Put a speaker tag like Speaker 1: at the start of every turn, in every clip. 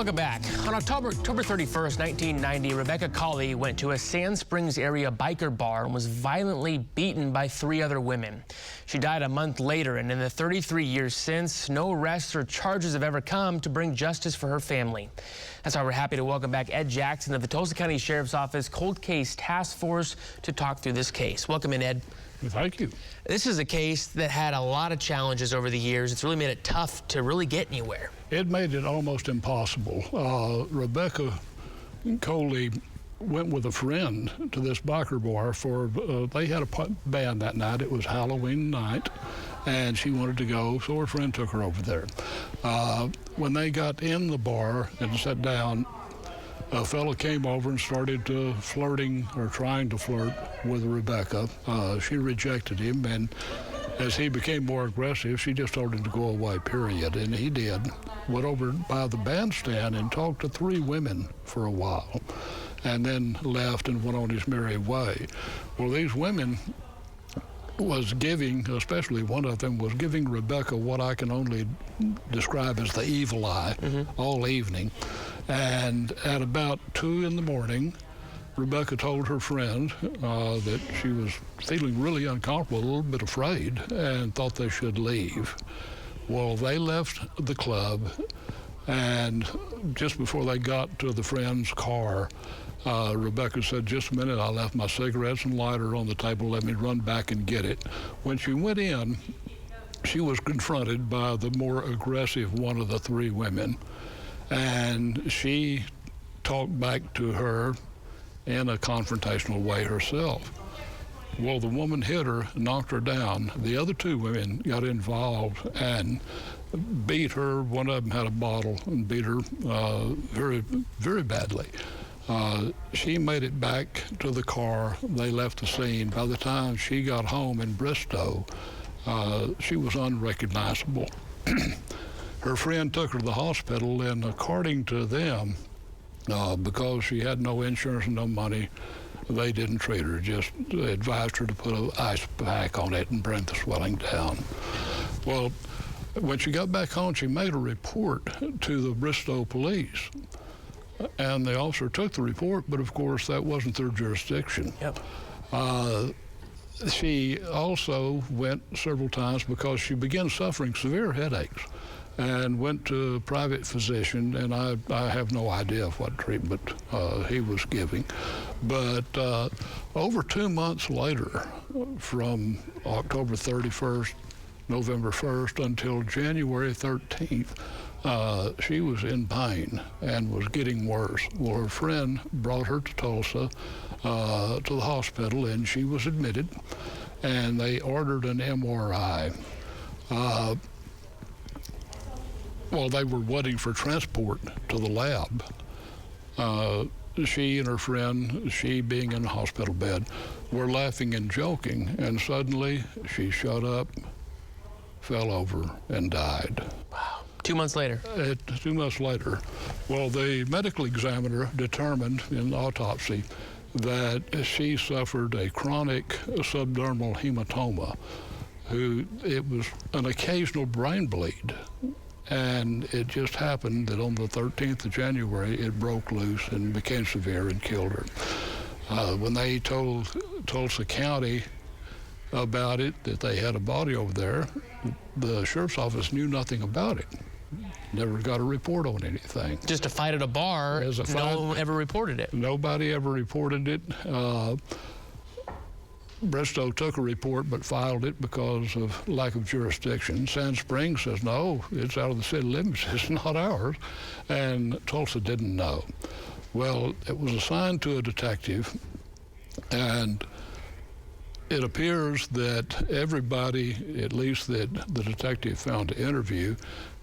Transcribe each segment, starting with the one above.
Speaker 1: Welcome back. On October 31st, 1990, Rebecca Colley went to a Sand Springs area biker bar and was violently beaten by 3 other women. She died a month later, and in the 33 years since, no arrests or charges have ever come to bring justice for her family. That's why we're happy to welcome back Ed Jackson of the Tulsa County Sheriff's Office Cold Case Task Force to talk through this case. Welcome in, Ed.
Speaker 2: Thank you.
Speaker 1: This is a case that had a lot of challenges over the years. It's really made it tough to really get anywhere.
Speaker 2: It made it almost impossible. Rebecca Colley went with a friend to this biker bar they had a band that night. It was Halloween night, and she wanted to go, so her friend took her over there. When they got in the bar and sat down, a fellow came over and started flirting or trying to flirt with Rebecca. She rejected him, and as he became more aggressive, she just told him to go away, period. And he did. Went over by the bandstand and talked to 3 women for a while, and then left and went on his merry way. Well, these women was giving, especially one of them, was giving Rebecca what I can only describe as the evil eye all evening. And at about 2 in the morning, Rebecca told her friend that she was feeling really uncomfortable, a little bit afraid, and thought they should leave. Well, they left the club, and just before they got to the friend's car, Rebecca said, "Just a minute, I left my cigarettes and lighter on the table. Let me run back and get it." When she went in, she was confronted by the more aggressive one of the 3 women, and she talked back to her in a confrontational way herself. Well, the woman hit her, knocked her down. The other 2 women got involved and beat her. One of them had a bottle and beat her very, very badly. She made it back to the car. They left the scene. By the time she got home in Bristow, she was unrecognizable. Her friend took her to the hospital, and according to them, because she had no insurance and no money, they didn't treat her, just advised her to put an ice pack on it and bring the swelling down. Well, when she got back home, she made a report to the Bristow police, and the officer took the report, but of course that wasn't their jurisdiction.
Speaker 1: Yep.
Speaker 2: She also went several times because she began suffering severe headaches, and went to a private physician, and I have no idea of what treatment he was giving. But over 2 months later, from October 31st, November 1st, until January 13th, she was in pain and was getting worse. Well, her friend brought her to Tulsa, to the hospital, and she was admitted, and they ordered an MRI. Well, they were waiting for transport to the lab. She and her friend, she being in a hospital bed, were laughing and joking, and suddenly she shut up, fell over, and died.
Speaker 1: Wow. 2 months later.
Speaker 2: 2 months later. Well, the medical examiner determined in the autopsy that she suffered a chronic subdermal hematoma. It was an occasional brain bleed. And it just happened that on the 13th of January, it broke loose and became severe and killed her. When they told Tulsa County about it, that they had a body over there, the sheriff's office knew nothing about it. Never got a report on anything.
Speaker 1: Just a fight at a bar, no one ever reported it.
Speaker 2: Nobody ever reported it. Bristow took a report but filed it because of lack of jurisdiction. Sand Springs says, no, it's out of the city limits, it's not ours. And Tulsa didn't know. Well, it was assigned to a detective, and it appears that everybody, at least that the detective found to interview,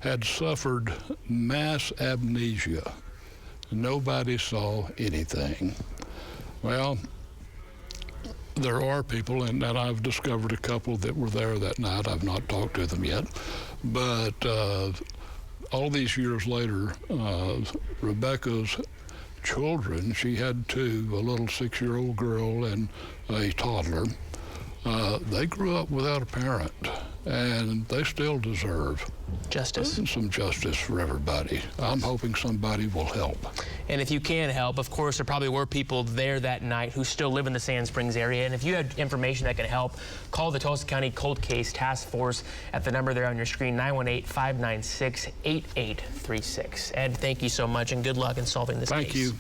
Speaker 2: had suffered mass amnesia. Nobody saw anything. Well, there are people, and I've discovered a couple that were there that night. I've not talked to them yet. But all these years later, Rebecca's children, she had 2, a little 6-year-old girl and a toddler. They grew up without a parent. and they still deserve
Speaker 1: Justice.
Speaker 2: some justice for everybody. I'm hoping somebody will help.
Speaker 1: And if you can help, of course, there probably were people there that night who still live in the Sand Springs area. And if you have information that can help, call the Tulsa County Cold Case Task Force at the number there on your screen, 918-596-8836. Ed, thank you so much, and good luck in solving this case.
Speaker 2: Thank you.